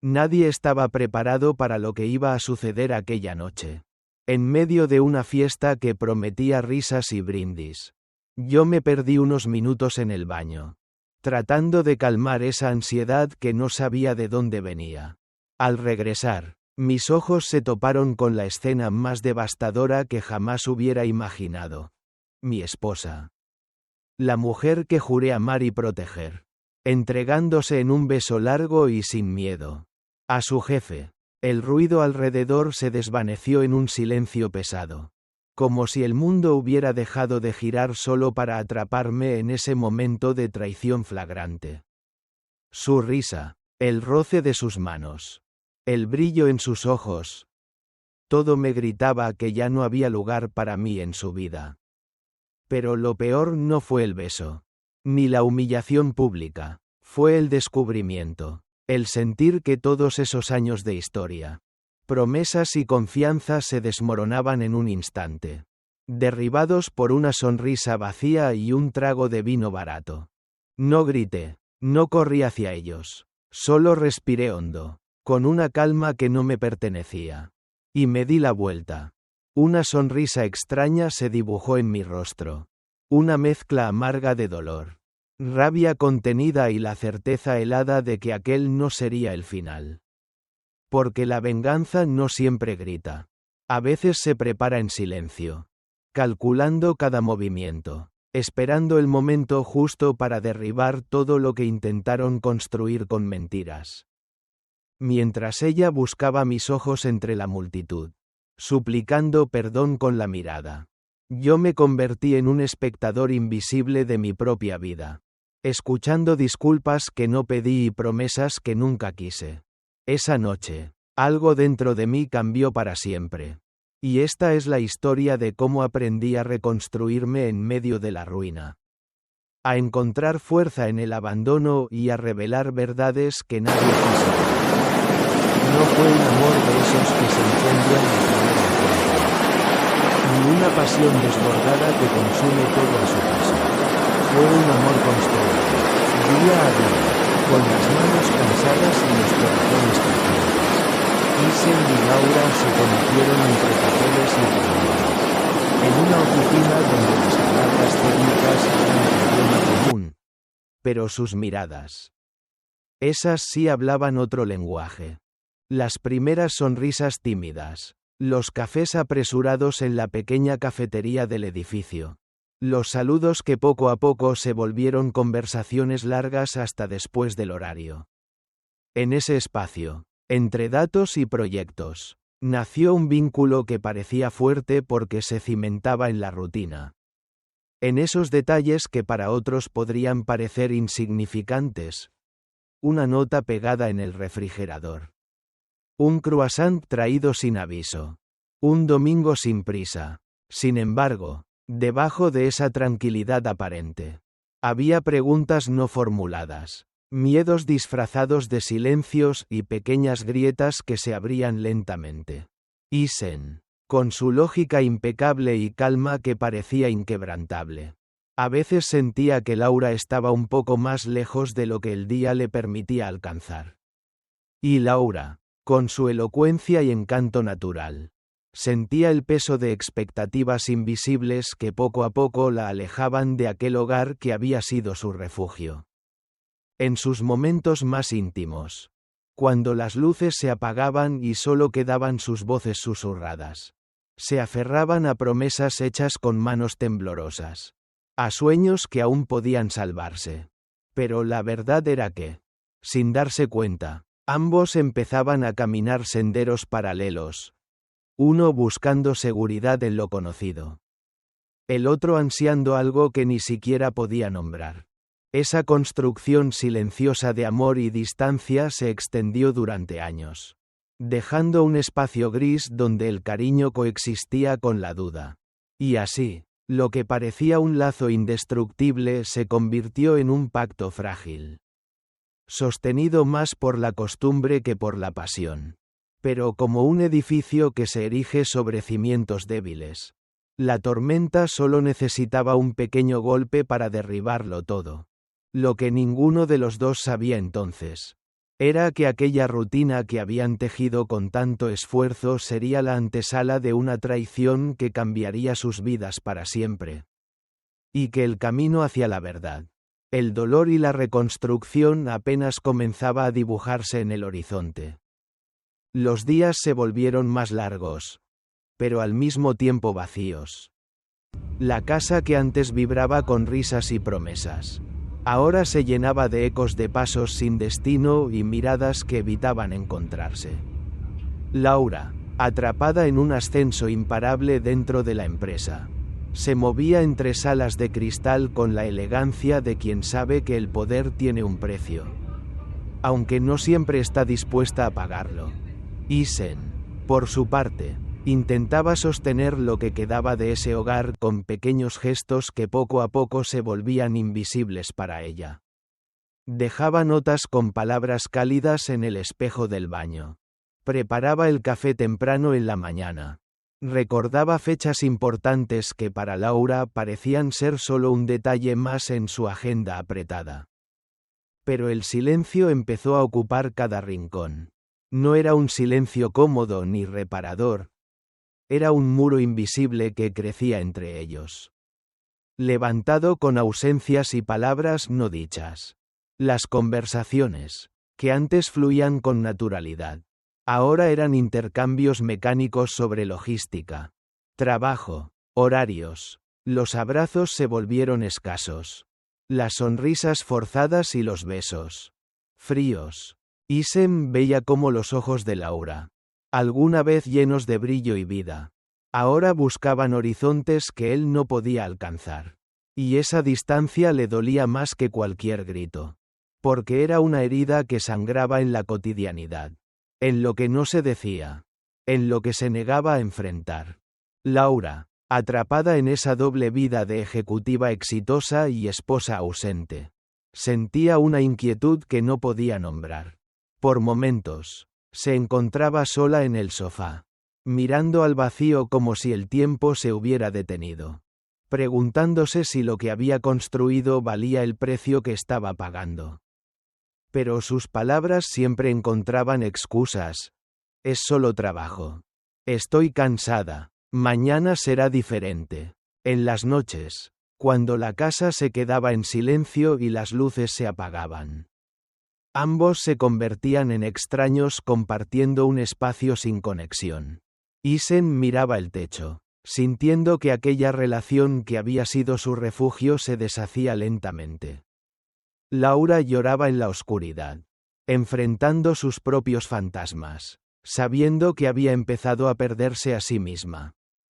Nadie estaba preparado para lo que iba a suceder aquella noche. En medio de una fiesta que prometía risas y brindis. Yo me perdí unos minutos en el baño, tratando de calmar esa ansiedad que no sabía de dónde venía. Al regresar, mis ojos se toparon con la escena más devastadora que jamás hubiera imaginado. Mi esposa. La mujer que juré amar y proteger. Entregándose en un beso largo y sin miedo. A su jefe. El ruido alrededor se desvaneció en un silencio pesado. Como si el mundo hubiera dejado de girar solo para atraparme en ese momento de traición flagrante. Su risa. El roce de sus manos. El brillo en sus ojos. Todo me gritaba que ya no había lugar para mí en su vida. Pero lo peor no fue el beso. Ni la humillación pública. Fue el descubrimiento. El sentir que todos esos años de historia, promesas y confianza se desmoronaban en un instante. Derribados por una sonrisa vacía y un trago de vino barato. No grité. No corrí hacia ellos. Solo respiré hondo. Con una calma que no me pertenecía. Y me di la vuelta. Una sonrisa extraña se dibujó en mi rostro. Una mezcla amarga de dolor, rabia contenida y la certeza helada de que aquel no sería el final. Porque la venganza no siempre grita. A veces se prepara en silencio. Calculando cada movimiento. Esperando el momento justo para derribar todo lo que intentaron construir con mentiras. Mientras ella buscaba mis ojos entre la multitud, suplicando perdón con la mirada, yo me convertí en un espectador invisible de mi propia vida, escuchando disculpas que no pedí y promesas que nunca quise. Esa noche, algo dentro de mí cambió para siempre. Y esta es la historia de cómo aprendí a reconstruirme en medio de la ruina. A encontrar fuerza en el abandono y a revelar verdades que nadie quiso. No fue un amor de esos que se incendian en primera encuentro. Ni una pasión desbordada que consume todo a su paso. Fue un amor construido, día a día, con las manos cansadas y los corazones calientes. Isen y Laura se conocieron entre papeles y reuniones. En una oficina donde las palabras técnicas eran el idioma común. Pero sus miradas. Esas sí hablaban otro lenguaje. Las primeras sonrisas tímidas. Los cafés apresurados en la pequeña cafetería del edificio. Los saludos que poco a poco se volvieron conversaciones largas hasta después del horario. En ese espacio, entre datos y proyectos, nació un vínculo que parecía fuerte porque se cimentaba en la rutina. En esos detalles que para otros podrían parecer insignificantes. Una nota pegada en el refrigerador. Un croissant traído sin aviso. Un domingo sin prisa. Sin embargo, debajo de esa tranquilidad aparente, había preguntas no formuladas, miedos disfrazados de silencios y pequeñas grietas que se abrían lentamente. Isen, con su lógica impecable y calma que parecía inquebrantable. A veces sentía que Laura estaba un poco más lejos de lo que el día le permitía alcanzar. Y Laura, con su elocuencia y encanto natural, sentía el peso de expectativas invisibles que poco a poco la alejaban de aquel hogar que había sido su refugio. En sus momentos más íntimos, cuando las luces se apagaban y solo quedaban sus voces susurradas, se aferraban a promesas hechas con manos temblorosas, a sueños que aún podían salvarse. Pero la verdad era que, sin darse cuenta, ambos empezaban a caminar senderos paralelos, uno buscando seguridad en lo conocido, el otro ansiando algo que ni siquiera podía nombrar. Esa construcción silenciosa de amor y distancia se extendió durante años, dejando un espacio gris donde el cariño coexistía con la duda. Y así, lo que parecía un lazo indestructible se convirtió en un pacto frágil, sostenido más por la costumbre que por la pasión. Pero como un edificio que se erige sobre cimientos débiles, la tormenta solo necesitaba un pequeño golpe para derribarlo todo. Lo que ninguno de los dos sabía entonces, Era que aquella rutina que habían tejido con tanto esfuerzo sería la antesala de una traición que cambiaría sus vidas para siempre. Y que el camino hacia la verdad, el dolor y la reconstrucción apenas comenzaba a dibujarse en el horizonte. Los días se volvieron más largos, pero al mismo tiempo vacíos. La casa que antes vibraba con risas y promesas, ahora se llenaba de ecos de pasos sin destino y miradas que evitaban encontrarse. Laura, atrapada en un ascenso imparable dentro de la empresa, se movía entre salas de cristal con la elegancia de quien sabe que el poder tiene un precio, aunque no siempre está dispuesta a pagarlo. Isen, por su parte, intentaba sostener lo que quedaba de ese hogar con pequeños gestos que poco a poco se volvían invisibles para ella. Dejaba notas con palabras cálidas en el espejo del baño. Preparaba el café temprano en la mañana. Recordaba fechas importantes que para Laura parecían ser solo un detalle más en su agenda apretada. Pero el silencio empezó a ocupar cada rincón. No era un silencio cómodo ni reparador. Era un muro invisible que crecía entre ellos, levantado con ausencias y palabras no dichas. Las conversaciones, que antes fluían con naturalidad, ahora eran intercambios mecánicos sobre logística, trabajo, horarios. Los abrazos se volvieron escasos. Las sonrisas forzadas y los besos fríos. Isen veía cómo los ojos de Laura, alguna vez llenos de brillo y vida, ahora buscaban horizontes que él no podía alcanzar. Y esa distancia le dolía más que cualquier grito. Porque era una herida que sangraba en la cotidianidad, en lo que no se decía, en lo que se negaba a enfrentar. Laura, atrapada en esa doble vida de ejecutiva exitosa y esposa ausente, sentía una inquietud que no podía nombrar. Por momentos, se encontraba sola en el sofá, mirando al vacío como si el tiempo se hubiera detenido, preguntándose si lo que había construido valía el precio que estaba pagando. Pero sus palabras siempre encontraban excusas. Es solo trabajo. Estoy cansada. Mañana será diferente. En las noches, cuando la casa se quedaba en silencio y las luces se apagaban, ambos se convertían en extraños compartiendo un espacio sin conexión. Isen miraba el techo, sintiendo que aquella relación que había sido su refugio se deshacía lentamente. Laura lloraba en la oscuridad, enfrentando sus propios fantasmas, sabiendo que había empezado a perderse a sí misma.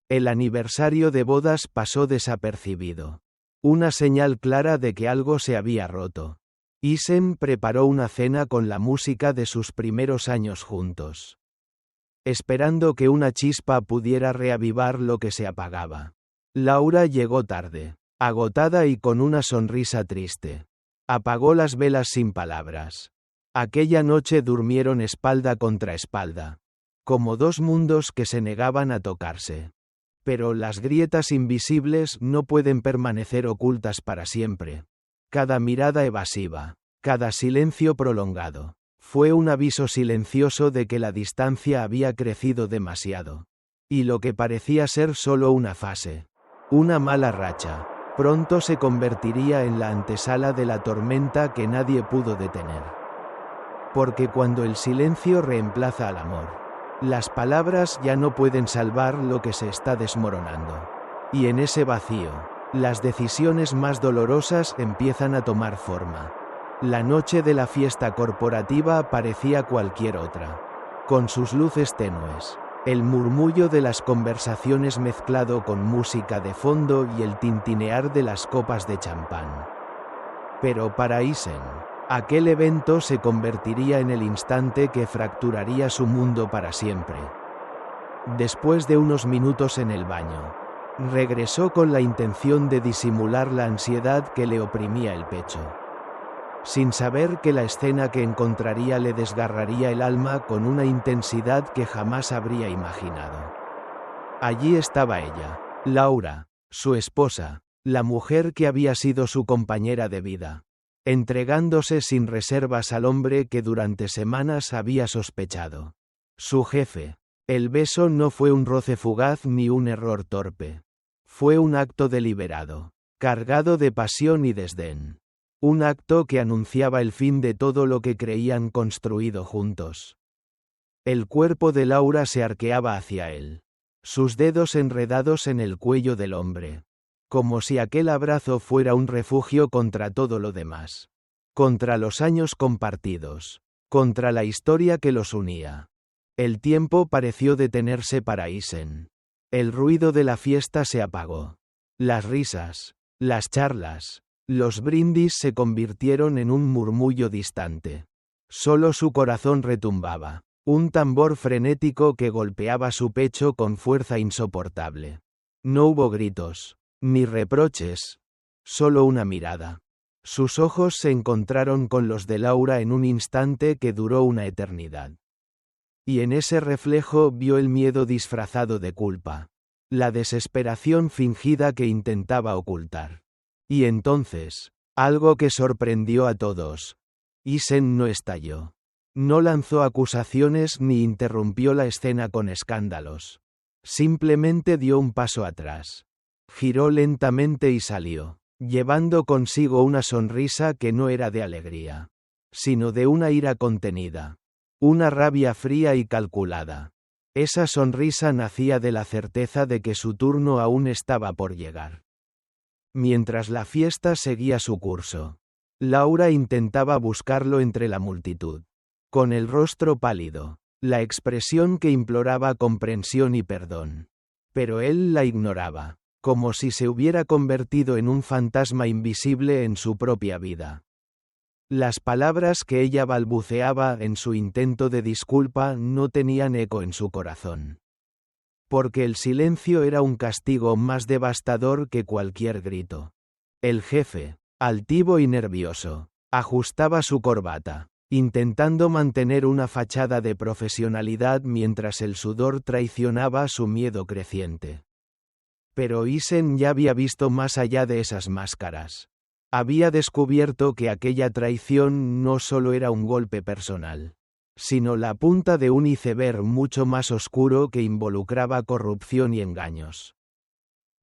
El aniversario de bodas pasó desapercibido. Una señal clara de que algo se había roto. Isen preparó una cena con la música de sus primeros años juntos, esperando que una chispa pudiera reavivar lo que se apagaba. Laura llegó tarde, agotada y con una sonrisa triste. Apagó las velas sin palabras. Aquella noche durmieron espalda contra espalda, como dos mundos que se negaban a tocarse. Pero las grietas invisibles no pueden permanecer ocultas para siempre. Cada mirada evasiva, cada silencio prolongado, fue un aviso silencioso de que la distancia había crecido demasiado. Y lo que parecía ser solo una fase, una mala racha, pronto se convertiría en la antesala de la tormenta que nadie pudo detener. Porque cuando el silencio reemplaza al amor, las palabras ya no pueden salvar lo que se está desmoronando. Y en ese vacío, las decisiones más dolorosas empiezan a tomar forma. La noche de la fiesta corporativa parecía cualquier otra, con sus luces tenues, el murmullo de las conversaciones mezclado con música de fondo y el tintinear de las copas de champán. Pero para Isen, aquel evento se convertiría en el instante que fracturaría su mundo para siempre. Después de unos minutos en el baño, regresó con la intención de disimular la ansiedad que le oprimía el pecho, sin saber que la escena que encontraría le desgarraría el alma con una intensidad que jamás habría imaginado. Allí estaba ella, Laura, su esposa, la mujer que había sido su compañera de vida, entregándose sin reservas al hombre que durante semanas había sospechado. Su jefe. El beso no fue un roce fugaz ni un error torpe. Fue un acto deliberado, cargado de pasión y desdén. Un acto que anunciaba el fin de todo lo que creían construido juntos. El cuerpo de Laura se arqueaba hacia él, sus dedos enredados en el cuello del hombre, como si aquel abrazo fuera un refugio contra todo lo demás, contra los años compartidos, contra la historia que los unía. El tiempo pareció detenerse para Isen. El ruido de la fiesta se apagó. Las risas, las charlas, los brindis se convirtieron en un murmullo distante. Solo su corazón retumbaba, un tambor frenético que golpeaba su pecho con fuerza insoportable. No hubo gritos, ni reproches, solo una mirada. Sus ojos se encontraron con los de Laura en un instante que duró una eternidad. Y en ese reflejo vio el miedo disfrazado de culpa, la desesperación fingida que intentaba ocultar. Y entonces, algo que sorprendió a todos. Isen no estalló. No lanzó acusaciones ni interrumpió la escena con escándalos. Simplemente dio un paso atrás. Giró lentamente y salió, llevando consigo una sonrisa que no era de alegría, sino de una ira contenida. Una rabia fría y calculada. Esa sonrisa nacía de la certeza de que su turno aún estaba por llegar. Mientras la fiesta seguía su curso, Laura intentaba buscarlo entre la multitud. Con el rostro pálido, la expresión que imploraba comprensión y perdón. Pero él la ignoraba, como si se hubiera convertido en un fantasma invisible en su propia vida. Las palabras que ella balbuceaba en su intento de disculpa no tenían eco en su corazón. Porque el silencio era un castigo más devastador que cualquier grito. El jefe, altivo y nervioso, ajustaba su corbata, intentando mantener una fachada de profesionalidad mientras el sudor traicionaba su miedo creciente. Pero Isen ya había visto más allá de esas máscaras. Había descubierto que aquella traición no solo era un golpe personal, sino la punta de un iceberg mucho más oscuro que involucraba corrupción y engaños.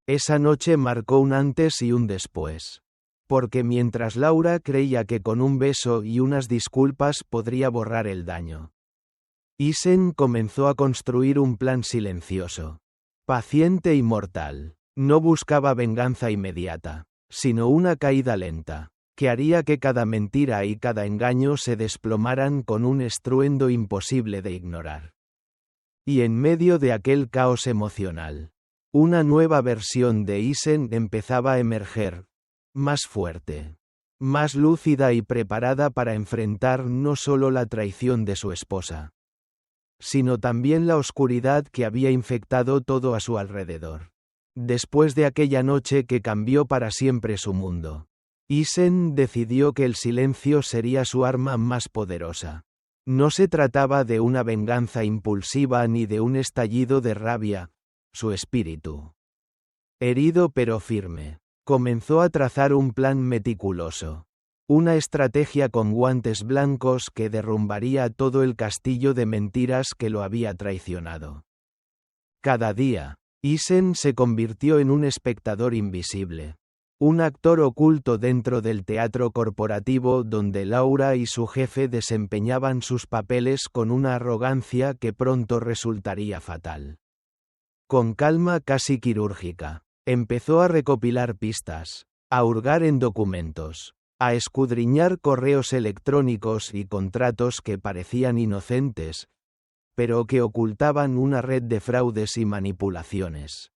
Esa noche marcó un antes y un después. Porque mientras Laura creía que con un beso y unas disculpas podría borrar el daño, Isen comenzó a construir un plan silencioso, paciente y mortal. No buscaba venganza inmediata, sino una caída lenta, que haría que cada mentira y cada engaño se desplomaran con un estruendo imposible de ignorar. Y en medio de aquel caos emocional, una nueva versión de Isen empezaba a emerger, más fuerte, más lúcida y preparada para enfrentar no solo la traición de su esposa, sino también la oscuridad que había infectado todo a su alrededor. Después de aquella noche que cambió para siempre su mundo, Isen decidió que el silencio sería su arma más poderosa. No se trataba de una venganza impulsiva ni de un estallido de rabia. Su espíritu, herido pero firme, comenzó a trazar un plan meticuloso. Una estrategia con guantes blancos que derrumbaría todo el castillo de mentiras que lo había traicionado. Cada día, Isen se convirtió en un espectador invisible. Un actor oculto dentro del teatro corporativo donde Laura y su jefe desempeñaban sus papeles con una arrogancia que pronto resultaría fatal. Con calma casi quirúrgica, empezó a recopilar pistas, a hurgar en documentos, a escudriñar correos electrónicos y contratos que parecían inocentes, pero que ocultaban una red de fraudes y manipulaciones.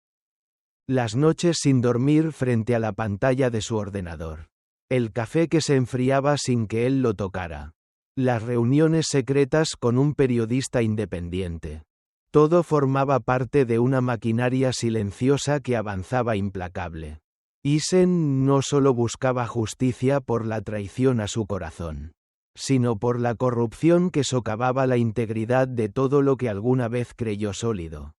Las noches sin dormir frente a la pantalla de su ordenador. El café que se enfriaba sin que él lo tocara. Las reuniones secretas con un periodista independiente. Todo formaba parte de una maquinaria silenciosa que avanzaba implacable. Isen no solo buscaba justicia por la traición a su corazón, sino por la corrupción que socavaba la integridad de todo lo que alguna vez creyó sólido.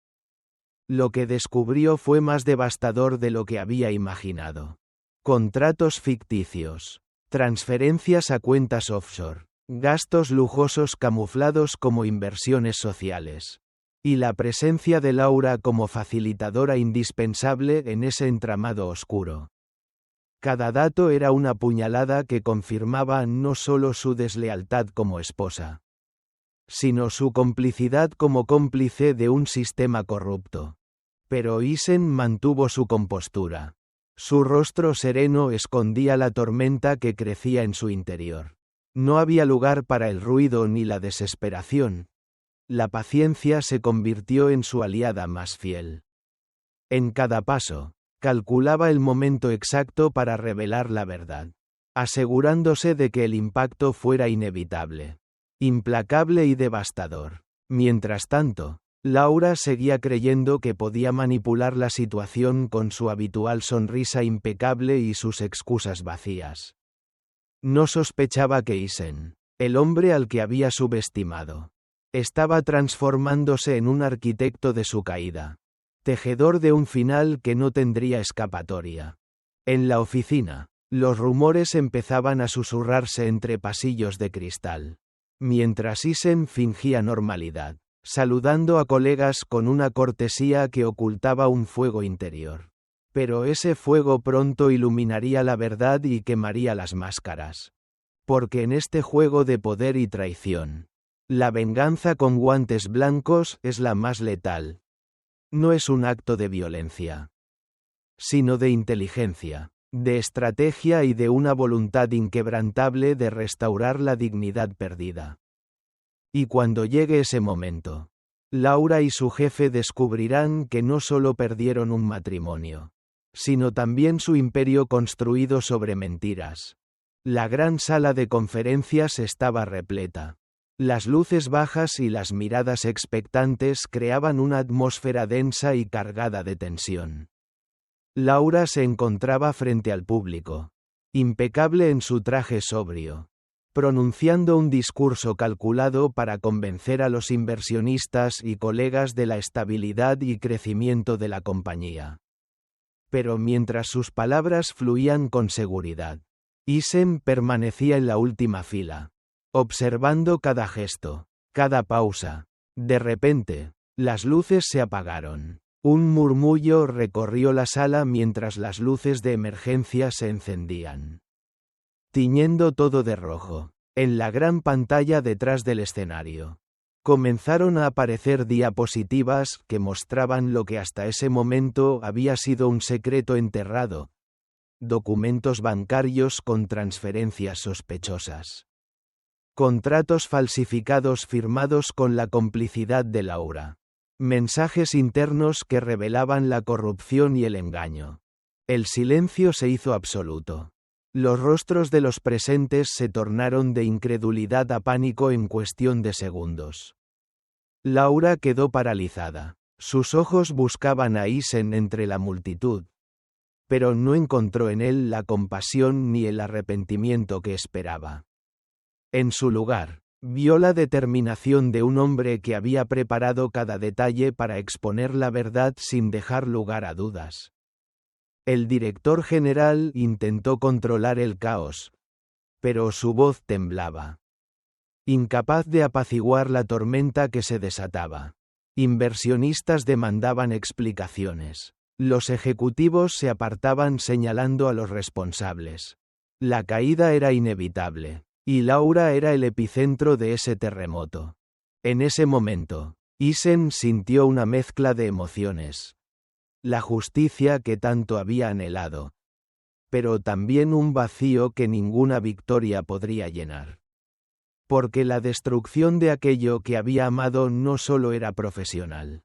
Lo que descubrió fue más devastador de lo que había imaginado. Contratos ficticios, Transferencias a cuentas offshore. Gastos lujosos camuflados como inversiones sociales. Y la presencia de Laura como facilitadora indispensable en ese entramado oscuro. Cada dato era una puñalada que confirmaba no solo su deslealtad como esposa, sino su complicidad como cómplice de un sistema corrupto. Pero Isen mantuvo su compostura. Su rostro sereno escondía la tormenta que crecía en su interior. No había lugar para el ruido ni la desesperación. La paciencia se convirtió en su aliada más fiel. En cada paso, calculaba el momento exacto para revelar la verdad, asegurándose de que el impacto fuera inevitable, implacable y devastador. Mientras tanto, Laura seguía creyendo que podía manipular la situación con su habitual sonrisa impecable y sus excusas vacías. No sospechaba que Isen, el hombre al que había subestimado, estaba transformándose en un arquitecto de su caída, tejedor de un final que no tendría escapatoria. En la oficina, los rumores empezaban a susurrarse entre pasillos de cristal, mientras Isen fingía normalidad, saludando a colegas con una cortesía que ocultaba un fuego interior. Pero ese fuego pronto iluminaría la verdad y quemaría las máscaras. Porque en este juego de poder y traición, la venganza con guantes blancos es la más letal. No es un acto de violencia, sino de inteligencia, de estrategia y de una voluntad inquebrantable de restaurar la dignidad perdida. Y cuando llegue ese momento, Laura y su jefe descubrirán que no solo perdieron un matrimonio, sino también su imperio construido sobre mentiras. La gran sala de conferencias estaba repleta. Las luces bajas y las miradas expectantes creaban una atmósfera densa y cargada de tensión. Laura se encontraba frente al público, impecable en su traje sobrio, pronunciando un discurso calculado para convencer a los inversionistas y colegas de la estabilidad y crecimiento de la compañía. Pero mientras sus palabras fluían con seguridad, Isen permanecía en la última fila, observando cada gesto, cada pausa. De repente, las luces se apagaron. Un murmullo recorrió la sala mientras las luces de emergencia se encendían, tiñendo todo de rojo. En la gran pantalla detrás del escenario, comenzaron a aparecer diapositivas que mostraban lo que hasta ese momento había sido un secreto enterrado. Documentos bancarios con transferencias sospechosas. Contratos falsificados firmados con la complicidad de Laura. Mensajes internos que revelaban la corrupción y el engaño. El silencio se hizo absoluto. Los rostros de los presentes se tornaron de incredulidad a pánico en cuestión de segundos. Laura quedó paralizada. Sus ojos buscaban a Isen entre la multitud, pero no encontró en él la compasión ni el arrepentimiento que esperaba. En su lugar, vio la determinación de un hombre que había preparado cada detalle para exponer la verdad sin dejar lugar a dudas. El director general intentó controlar el caos, pero su voz temblaba. Incapaz de apaciguar la tormenta que se desataba. Inversionistas demandaban explicaciones. Los ejecutivos se apartaban señalando a los responsables. La caída era inevitable, y Laura era el epicentro de ese terremoto. En ese momento, Isen sintió una mezcla de emociones. La justicia que tanto había anhelado, pero también un vacío que ninguna victoria podría llenar. Porque la destrucción de aquello que había amado no solo era profesional,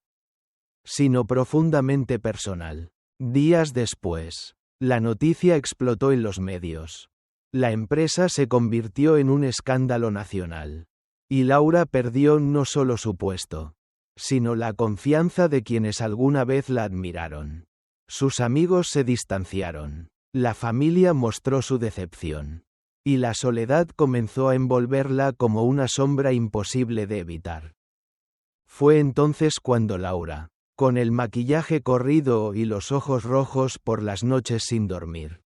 sino profundamente personal. Días después, la noticia explotó en los medios. La empresa se convirtió en un escándalo nacional. Y Laura perdió no solo su puesto, sino la confianza de quienes alguna vez la admiraron. Sus amigos se distanciaron. La familia mostró su decepción. Y la soledad comenzó a envolverla como una sombra imposible de evitar. Fue entonces cuando Laura, con el maquillaje corrido y los ojos rojos por las noches sin dormir,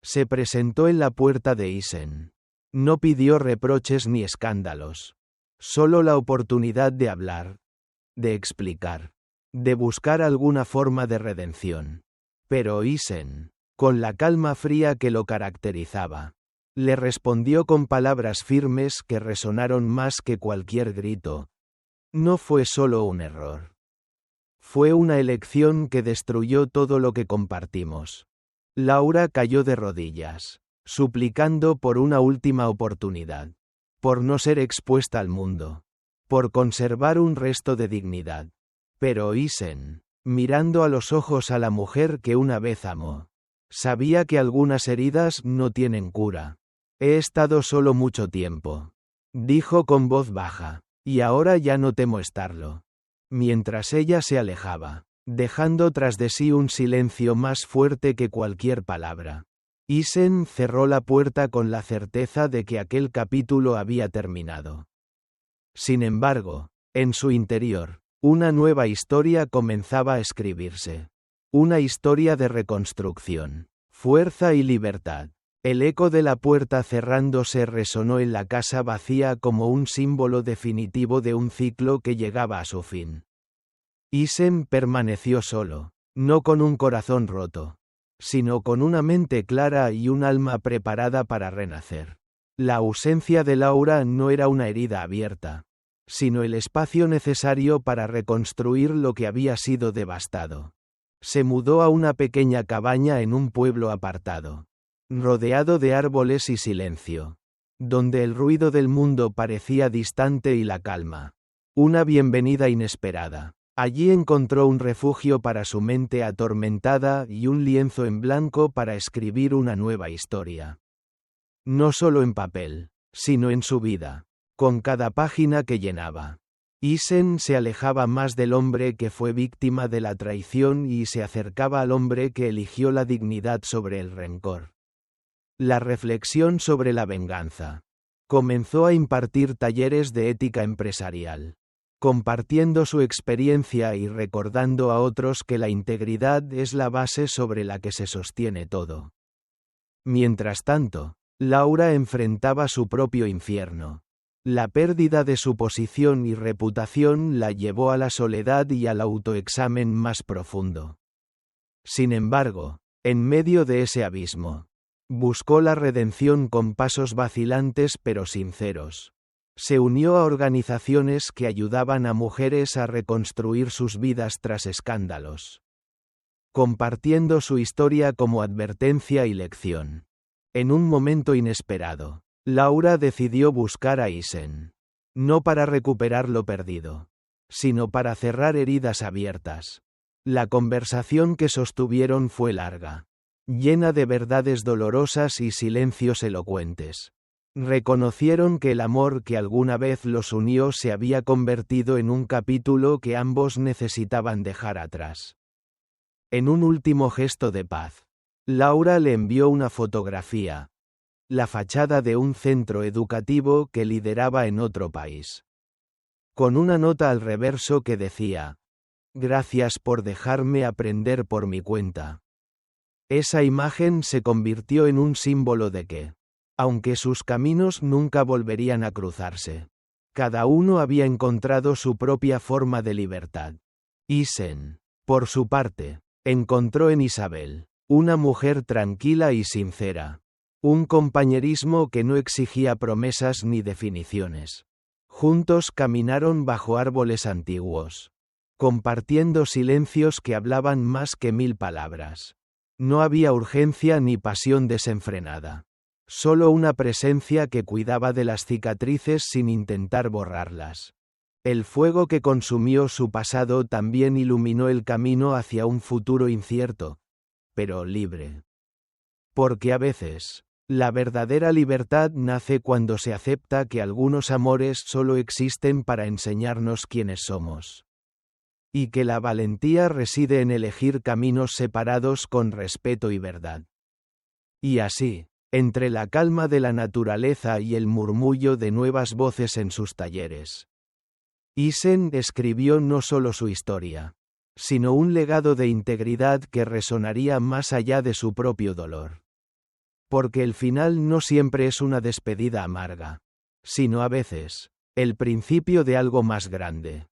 Se presentó en la puerta de Isen. No pidió reproches ni escándalos. Solo la oportunidad de hablar, de explicar, de buscar alguna forma de redención. Pero Isen, con la calma fría que lo caracterizaba, le respondió con palabras firmes que resonaron más que cualquier grito. No fue solo un error. Fue una elección que destruyó todo lo que compartimos. Laura cayó de rodillas, suplicando por una última oportunidad, por no ser expuesta al mundo, por conservar un resto de dignidad. Pero Isen, mirando a los ojos a la mujer que una vez amó, sabía que algunas heridas no tienen cura. He estado solo mucho tiempo, dijo con voz baja, y ahora ya no temo estarlo. Mientras ella se alejaba, dejando tras de sí un silencio más fuerte que cualquier palabra, Isen cerró la puerta con la certeza de que aquel capítulo había terminado. Sin embargo, en su interior, una nueva historia comenzaba a escribirse. Una historia de reconstrucción, fuerza y libertad. El eco de la puerta cerrándose resonó en la casa vacía como un símbolo definitivo de un ciclo que llegaba a su fin. Isen permaneció solo, no con un corazón roto, sino con una mente clara y un alma preparada para renacer. La ausencia de Laura no era una herida abierta, sino el espacio necesario para reconstruir lo que había sido devastado. Se mudó a una pequeña cabaña en un pueblo apartado, rodeado de árboles y silencio, donde el ruido del mundo parecía distante y la calma, una bienvenida inesperada. Allí encontró un refugio para su mente atormentada y un lienzo en blanco para escribir una nueva historia. No solo en papel, sino en su vida, con cada página que llenaba. Isen se alejaba más del hombre que fue víctima de la traición y se acercaba al hombre que eligió la dignidad sobre el rencor. La reflexión sobre la venganza. Comenzó a impartir talleres de ética empresarial, compartiendo su experiencia y recordando a otros que la integridad es la base sobre la que se sostiene todo. Mientras tanto, Laura enfrentaba su propio infierno. La pérdida de su posición y reputación la llevó a la soledad y al autoexamen más profundo. Sin embargo, en medio de ese abismo, buscó la redención con pasos vacilantes pero sinceros. Se unió a organizaciones que ayudaban a mujeres a reconstruir sus vidas tras escándalos, compartiendo su historia como advertencia y lección. En un momento inesperado, Laura decidió buscar a Isen. No para recuperar lo perdido, sino para cerrar heridas abiertas. La conversación que sostuvieron fue larga, llena de verdades dolorosas y silencios elocuentes. Reconocieron que el amor que alguna vez los unió se había convertido en un capítulo que ambos necesitaban dejar atrás. En un último gesto de paz, Laura le envió una fotografía, la fachada de un centro educativo que lideraba en otro país, con una nota al reverso que decía: «Gracias por dejarme aprender por mi cuenta». Esa imagen se convirtió en un símbolo de que, aunque sus caminos nunca volverían a cruzarse, cada uno había encontrado su propia forma de libertad. Isen, por su parte, encontró en Isabel una mujer tranquila y sincera. Un compañerismo que no exigía promesas ni definiciones. Juntos caminaron bajo árboles antiguos, compartiendo silencios que hablaban más que 1000 palabras. No había urgencia ni pasión desenfrenada. Solo una presencia que cuidaba de las cicatrices sin intentar borrarlas. El fuego que consumió su pasado también iluminó el camino hacia un futuro incierto, pero libre. Porque a veces, la verdadera libertad nace cuando se acepta que algunos amores solo existen para enseñarnos quiénes somos. Y que la valentía reside en elegir caminos separados con respeto y verdad. Y así, entre la calma de la naturaleza y el murmullo de nuevas voces en sus talleres, Isen escribió no solo su historia, sino un legado de integridad que resonaría más allá de su propio dolor. Porque el final no siempre es una despedida amarga, sino a veces, el principio de algo más grande.